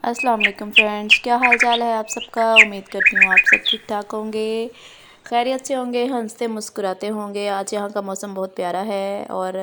अस्सलाम वालेकुम फ्रेंड्स, क्या हाल चाल है आप सबका। उम्मीद करती हूँ आप सब ठीक ठाक होंगे, खैरियत से होंगे, हंसते मुस्कुराते होंगे। आज यहाँ का मौसम बहुत प्यारा है और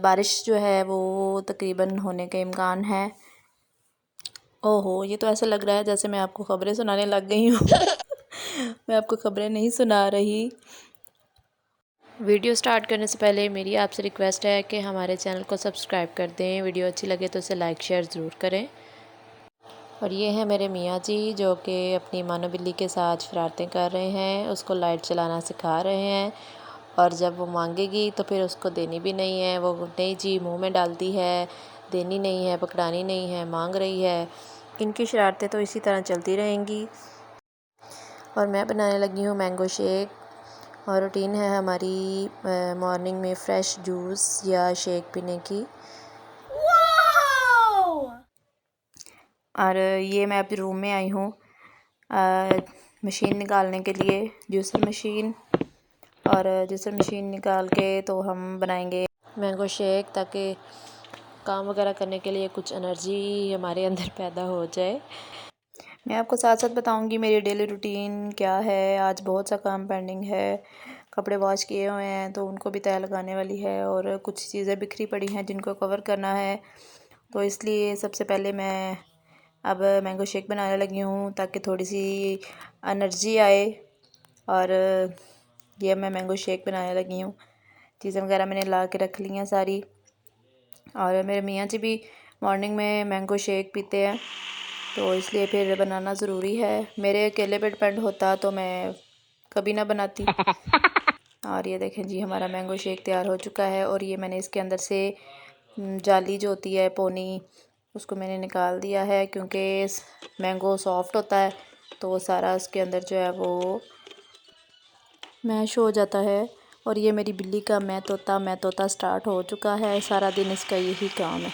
बारिश जो है वो तकरीबन होने के इम्कान है। ओहो, ये तो ऐसा लग रहा है जैसे मैं आपको ख़बरें सुनाने लग गई हूँ। मैं आपको ख़बरें नहीं सुना रही। वीडियो स्टार्ट करने से पहले मेरी आपसे रिक्वेस्ट है कि हमारे चैनल को सब्सक्राइब कर दें। वीडियो अच्छी लगे तो उसे लाइक शेयर ज़रूर करें। और ये है मेरे मियाँ जी जो कि अपनी मानो बिल्ली के साथ शरारतें कर रहे हैं, उसको लाइट चलाना सिखा रहे हैं। और जब वो मांगेगी तो फिर उसको देनी भी नहीं है, वो नहीं जी मुंह में डालती है, देनी नहीं है, पकड़ानी नहीं है, मांग रही है। इनकी शरारतें तो इसी तरह चलती रहेंगी। और मैं बनाने लगी हूँ मैंगो शेक। और रूटीन है हमारी मॉर्निंग में फ़्रेश जूस या शेक पीने की। और ये मैं अभी रूम में आई हूँ मशीन निकालने के लिए, जूसर मशीन। और जूसर मशीन निकाल के तो हम बनाएंगे मैंगो शेक, ताकि काम वगैरह करने के लिए कुछ एनर्जी हमारे अंदर पैदा हो जाए। मैं आपको साथ साथ बताऊंगी मेरी डेली रूटीन क्या है। आज बहुत सा काम पेंडिंग है, कपड़े वॉश किए हुए हैं तो उनको भी तय लगाने वाली है, और कुछ चीज़ें बिखरी पड़ी हैं जिनको कवर करना है। तो इसलिए सबसे पहले मैं अब मैंगो शेक बनाने लगी हूँ ताकि थोड़ी सी एनर्जी आए। और ये मैं मैंगो शेक बनाने लगी हूँ। चीज़ें वगैरह मैंने ला के रख ली हैं सारी। और मेरे मियाँ जी भी मॉर्निंग में मैंगो शेक पीते हैं, तो इसलिए फिर बनाना ज़रूरी है। मेरे अकेले पे डिपेंड होता तो मैं कभी ना बनाती। और ये देखें जी, हमारा मैंगो शेक तैयार हो चुका है। और ये मैंने इसके अंदर से जाली जो होती है पोनी, उसको मैंने निकाल दिया है क्योंकि मैंगो सॉफ्ट होता है तो वो सारा उसके अंदर जो है वो मैश हो जाता है। और ये मेरी बिल्ली का मैं तोता स्टार्ट हो चुका है। सारा दिन इसका यही काम है,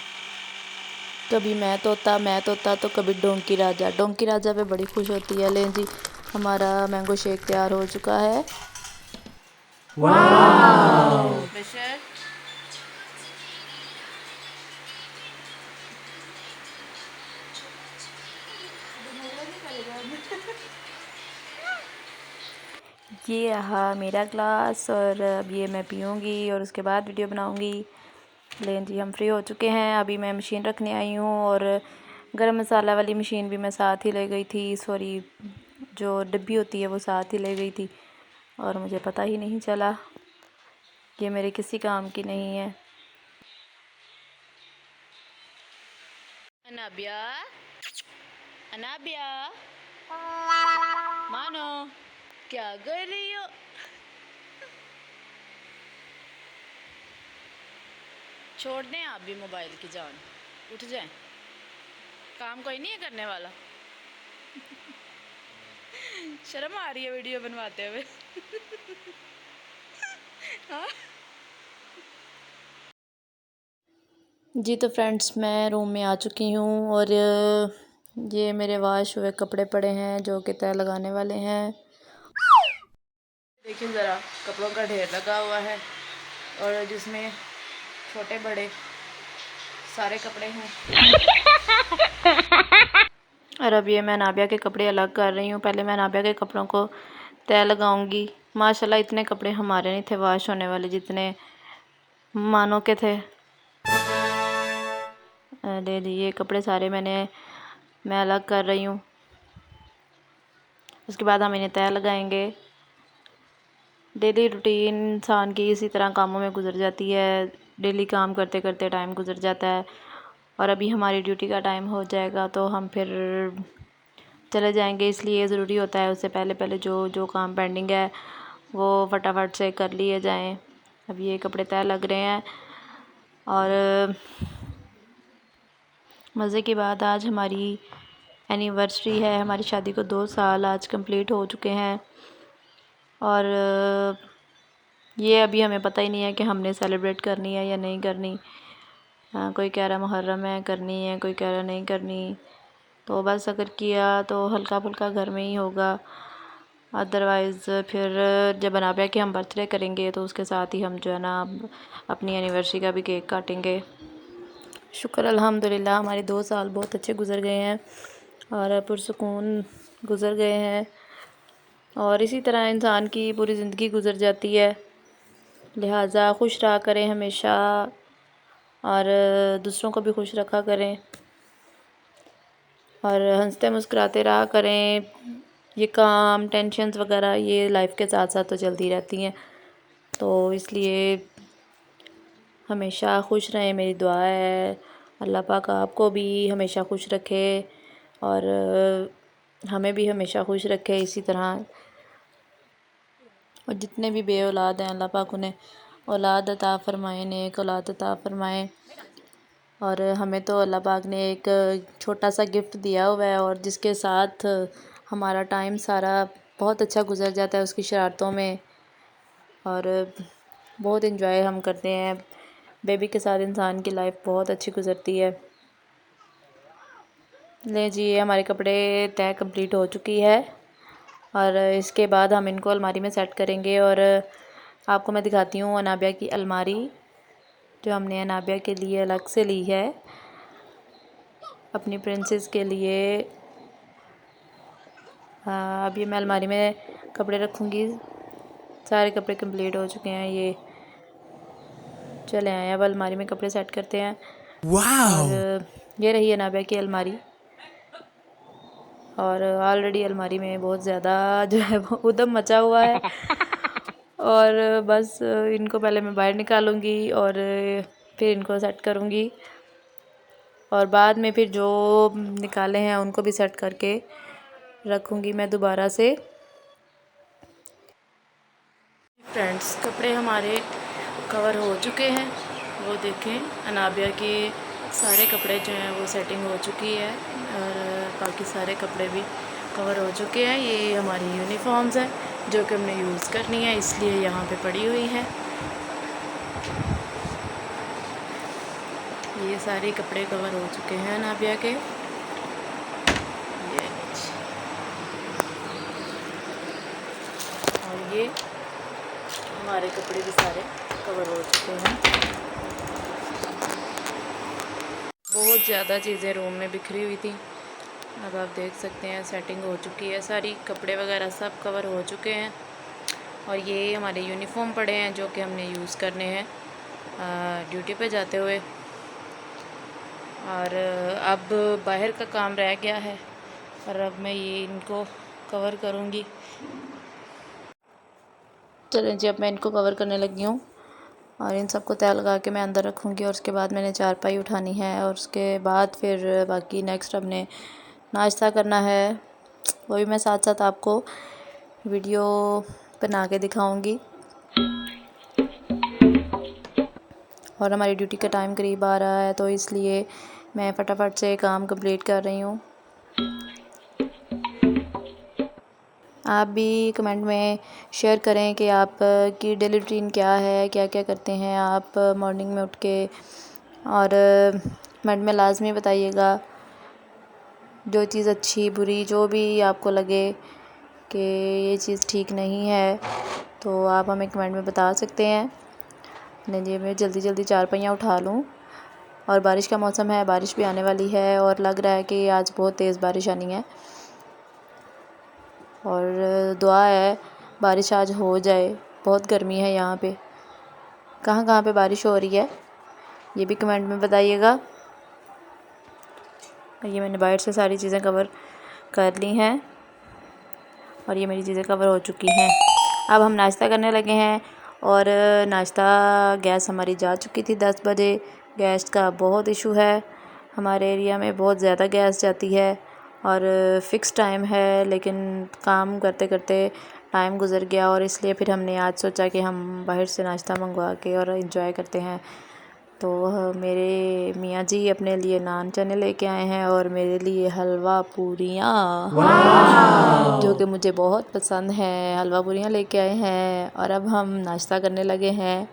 कभी मैं तोता तो कभी डोंकी राजा। डोंकी राजा पे बड़ी खुश होती है। लें जी, हमारा मैंगो शेक तैयार हो चुका है। वाह। ये रहा मेरा ग्लास, और अब ये मैं पीऊँगी और उसके बाद वीडियो बनाऊँगी। लें जी, हम फ्री हो चुके हैं। अभी मैं मशीन रखने आई हूँ, और गरम मसाला वाली मशीन भी मैं साथ ही ले गई थी। सॉरी, जो डिब्बी होती है वो साथ ही ले गई थी और मुझे पता ही नहीं चला। ये मेरे किसी काम की नहीं है। अनाबिया, अनाबिया, मानो क्या कर रही हो। छोड़ दें आप भी मोबाइल की जान, उठ जाएं, काम कोई नहीं है करने वाला। शर्म आ रही है वीडियो बनवाते हुए। हाँ? जी तो फ्रेंड्स, मैं रूम में आ चुकी हूँ, और ये मेरे वॉश हुए कपड़े पड़े हैं जो कि तय लगाने वाले हैं। देखिए ज़रा, कपड़ों का ढेर लगा हुआ है और जिसमें छोटे बड़े सारे कपड़े हैं। और अब ये मैं नाबिया के कपड़े अलग कर रही हूँ। पहले मैं नाबिया के कपड़ों को तय लगाऊंगी। माशाल्लाह इतने कपड़े हमारे नहीं थे वॉश होने वाले जितने मानो के थे। दे दी, ये कपड़े सारे मैं अलग कर रही हूँ। उसके बाद हम इन्हें तय लगाएंगे। डेली रूटीन इंसान की इसी तरह कामों में गुजर जाती है। डेली काम करते करते टाइम गुजर जाता है, और अभी हमारी ड्यूटी का टाइम हो जाएगा तो हम फिर चले जाएंगे। इसलिए ज़रूरी होता है उससे पहले पहले जो जो काम पेंडिंग है वो फटाफट से कर लिए जाएं। अब ये कपड़े तय लग रहे हैं। और मज़े की बात, आज हमारी एनिवर्सरी है। हमारी शादी को 2 साल आज कंप्लीट हो चुके हैं। और ये अभी हमें पता ही नहीं है कि हमने सेलिब्रेट करनी है या नहीं करनी। कोई कह रहा मुहर्रम है करनी है, कोई कह रहा नहीं करनी। तो बस अगर किया तो हल्का फुल्का घर में ही होगा। अदरवाइज़ फिर जब अनाबिया के हम बर्थडे करेंगे तो उसके साथ ही हम जो है ना अपनी एनिवर्सरी का भी केक काटेंगे। शुक्र अल्हम्दुलिल्लाह हमारे 2 साल बहुत अच्छे गुज़र गए हैं और पुरसुकून गुज़र गए हैं। और इसी तरह इंसान की पूरी ज़िंदगी गुज़र जाती है। लिहाजा खुश रहा करें हमेशा और दूसरों को भी खुश रखा करें और हंसते मुस्कुराते रहा करें। ये काम टेंशन्स वगैरह ये लाइफ के साथ साथ तो चलती रहती हैं, तो इसलिए हमेशा खुश रहें, मेरी दुआ है। अल्लाह पाक आपको भी हमेशा खुश रखे और हमें भी हमेशा खुश रखे इसी तरह। और जितने भी बे औलाद हैं अल्लाह पाक उन्हें औलाद अता फ़रमाए, नेक औलाद अता फ़रमाए। और हमें तो अल्लाह पाक ने एक छोटा सा गिफ्ट दिया हुआ है और जिसके साथ हमारा टाइम सारा बहुत अच्छा गुज़र जाता है उसकी शरारतों में और बहुत इन्जॉय हम करते हैं। बेबी के साथ इंसान की लाइफ बहुत अच्छी गुज़रती है। ले जी, ये हमारे कपड़े तय कंप्लीट हो चुकी है और इसके बाद हम इनको अलमारी में सेट करेंगे। और आपको मैं दिखाती हूँ अनाबिया की अलमारी जो हमने अनाबिया के लिए अलग से ली है, अपनी प्रिंसेस के लिए। अब ये मैं अलमारी में कपड़े रखूँगी। सारे कपड़े कंप्लीट हो चुके हैं। ये चले आए, अब अलमारी में कपड़े सेट करते हैं। और ये रही अनाबिया की अलमारी और ऑलरेडी अलमारी में बहुत ज़्यादा जो है वो उधम मचा हुआ है। और बस इनको पहले मैं बाहर निकालूंगी और फिर इनको सेट करूंगी और बाद में फिर जो निकाले हैं उनको भी सेट करके रखूंगी मैं दोबारा से। फ्रेंड्स, कपड़े हमारे कवर हो चुके हैं, वो देखें अनाबिया के सारे कपड़े जो हैं वो सेटिंग हो चुकी है और बाकी सारे कपड़े भी कवर हो चुके हैं। ये हमारी यूनिफॉर्म्स हैं जो कि हमने यूज़ करनी है, इसलिए यहाँ पे पड़ी हुई हैं। ये सारे कपड़े कवर हो चुके हैं अनाबिया के। और ये हमारे कपड़े भी सारे कवर हो चुके हैं। बहुत ज़्यादा चीज़ें रूम में बिखरी हुई थी, अब आप देख सकते हैं सेटिंग हो चुकी है, सारी कपड़े वगैरह सब कवर हो चुके हैं। और ये हमारे यूनिफॉर्म पड़े हैं जो कि हमने यूज़ करने हैं ड्यूटी पे जाते हुए। और अब बाहर का काम रह गया है और अब मैं ये इनको कवर करूँगी। चलें जी, अब मैं इनको कवर करने लगी हूँ और इन सबको तय लगा के मैं अंदर रखूँगी और उसके बाद मैंने चारपाई उठानी है और उसके बाद फिर बाकी नेक्स्ट हमने नाश्ता करना है, वो भी मैं साथ साथ आपको वीडियो बना के दिखाऊँगी। और हमारी ड्यूटी का टाइम करीब आ रहा है तो इसलिए मैं फटाफट से काम कंप्लीट कर रही हूँ। आप भी कमेंट में शेयर करें कि आप की डेली रूटीन क्या है, क्या क्या करते हैं आप मॉर्निंग में उठ के। और कमेंट में लाजमी बताइएगा जो चीज़ अच्छी बुरी जो भी आपको लगे कि ये चीज़ ठीक नहीं है तो आप हमें कमेंट में बता सकते हैं। नहीं, मैं जल्दी जल्दी चारपाइयाँ उठा लूँ और बारिश का मौसम है, बारिश भी आने वाली है और लग रहा है कि आज बहुत तेज़ बारिश आनी है और दुआ है बारिश आज हो जाए। बहुत गर्मी है यहाँ पे। कहाँ कहाँ पे बारिश हो रही है ये भी कमेंट में बताइएगा। ये मैंने बाहर से सारी चीज़ें कवर कर ली हैं और ये मेरी चीज़ें कवर हो चुकी हैं। अब हम नाश्ता करने लगे हैं और नाश्ता गैस हमारी जा चुकी थी 10 बजे। गैस का बहुत इशू है हमारे एरिया में, बहुत ज़्यादा गैस जाती है और फ़िक्स टाइम है, लेकिन काम करते करते टाइम गुज़र गया और इसलिए फिर हमने आज सोचा कि हम बाहर से नाश्ता मंगवा के और इंजॉय करते हैं। तो मेरे मियाँ जी अपने लिए नान चने लेके आए हैं और मेरे लिए हलवा पूरियाँ जो कि मुझे बहुत पसंद है, हलवा पूरियाँ लेके आए हैं। और अब हम नाश्ता करने लगे हैं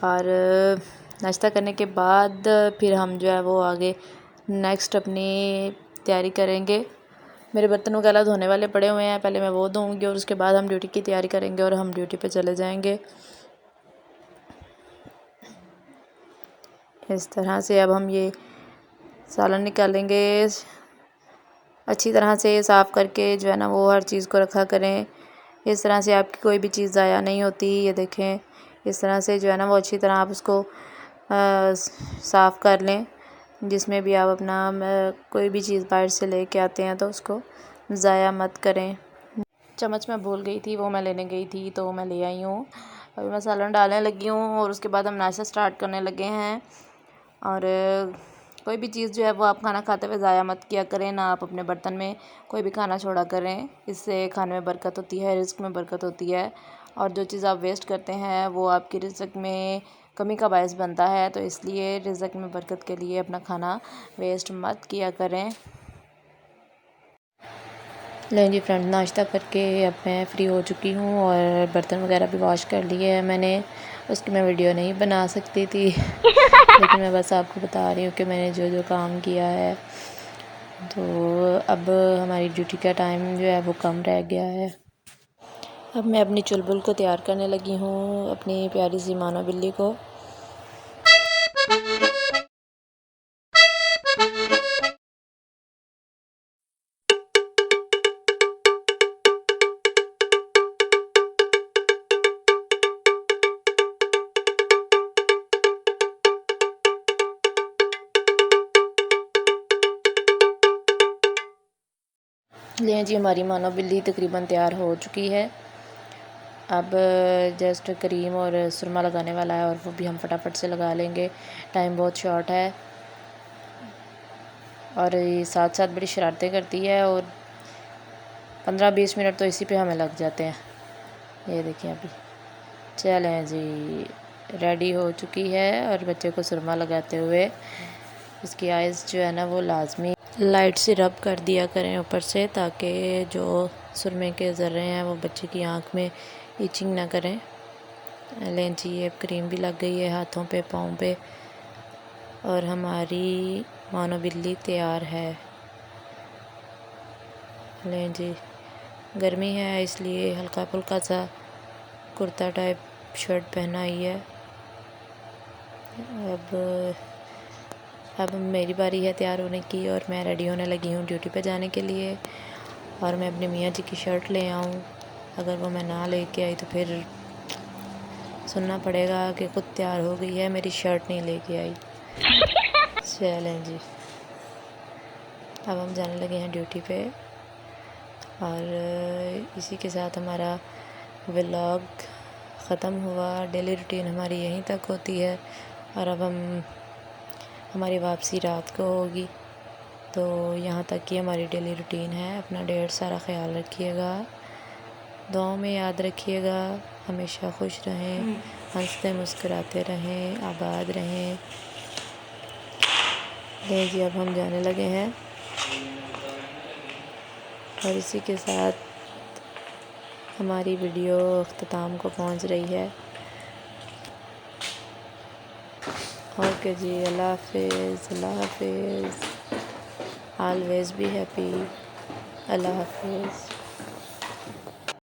और नाश्ता करने के बाद फिर हम जो है वो आगे नेक्स्ट अपनी तैयारी करेंगे। मेरे बर्तन वगैरह धोने वाले पड़े हुए हैं, पहले मैं वो धोऊंगी और उसके बाद हम ड्यूटी की तैयारी करेंगे और हम ड्यूटी पे चले जाएंगे। इस तरह से अब हम ये सालन निकालेंगे। अच्छी तरह से साफ़ करके जो है ना वो हर चीज़ को रखा करें। इस तरह से आपकी कोई भी चीज़ ज़ाया नहीं होती। ये देखें, इस तरह से जो है ना वो अच्छी तरह आप उसको साफ़ कर लें। जिसमें भी आप अपना कोई भी चीज़ बाहर से लेके आते हैं तो उसको ज़ाया मत करें। चम्मच मैं भूल गई थी, वो मैं लेने गई थी तो मैं ले आई हूँ। अभी मैं सालन डालने लगी हूँ और उसके बाद हम नाश्ता स्टार्ट करने लगे हैं। और कोई भी चीज़ जो है वो आप खाना खाते हुए ज़ाया मत किया करें, ना आप अपने बर्तन में कोई भी खाना छोड़ा करें। इससे खाने में बरकत होती है, रिज़्क में बरकत होती है। और जो चीज़ आप वेस्ट करते हैं वो आपकी रिज़्क में कमी का बायस बनता है। तो इसलिए रिज़्क में बरकत के लिए अपना खाना वेस्ट मत किया करें। लें जी फ्रेंड, नाश्ता करके अब मैं फ़्री हो चुकी हूँ और बर्तन वगैरह भी वॉश कर लिए हैं मैंने। उसकी मैं वीडियो नहीं बना सकती थी लेकिन मैं बस आपको बता रही हूँ कि मैंने जो जो काम किया है। तो अब हमारी ड्यूटी का टाइम जो है वो कम रह गया है। अब मैं अपनी चुलबुल को तैयार करने लगी हूँ, अपनी प्यारी सी मानो बिल्ली को। लें जी, हमारी मानो बिल्ली तकरीबन तैयार हो चुकी है। अब जस्ट क्रीम और सुरमा लगाने वाला है और वो भी हम फटाफट से लगा लेंगे, टाइम बहुत शॉर्ट है। और ये साथ साथ बड़ी शरारतें करती है और 15-20 मिनट तो इसी पे हमें लग जाते हैं। ये देखिए, अभी चलें जी, रेडी हो चुकी है और बच्चे को सुरमा लगाते हुए उसकी आइज़ जो है ना वो लाजमी लाइट से रब कर दिया करें ऊपर से, ताकि जो सुरमे के ज़र्रे हैं वो बच्चे की आँख में इचिंग ना करें। लें जी, ये क्रीम भी लग गई है हाथों पे, पाँव पे और हमारी मानो बिल्ली तैयार है। लें जी, गर्मी है इसलिए हल्का फुल्का सा कुर्ता टाइप शर्ट पहना ही है। अब मेरी बारी है तैयार होने की और मैं रेडी होने लगी हूँ ड्यूटी पे जाने के लिए। और मैं अपने मियाँ जी की शर्ट ले आऊँ, अगर वो मैं ना लेके आई तो फिर सुनना पड़ेगा कि खुद तैयार हो गई है, मेरी शर्ट नहीं लेके आई। चलें जी, अब हम जाने लगे हैं ड्यूटी पे और इसी के साथ हमारा व्लॉग ख़त्म हुआ। डेली रूटीन हमारी यहीं तक होती है और अब हमारी वापसी रात को होगी। तो यहाँ तक की हमारी डेली रूटीन है। अपना ढेर सारा ख्याल रखिएगा, दुआओं में याद रखिएगा, हमेशा खुश रहें, हंसते मुस्कुराते रहें, आबाद रहें। ले जी, अब हम जाने लगे हैं और इसी के साथ हमारी वीडियो अख्ताम को पहुंच रही है। ओके जी, अल्लाह हाफिज़, अल्लाह हाफिज़, ऑलवेज़ बी हैप्पी, अल्लाह हाफिज़।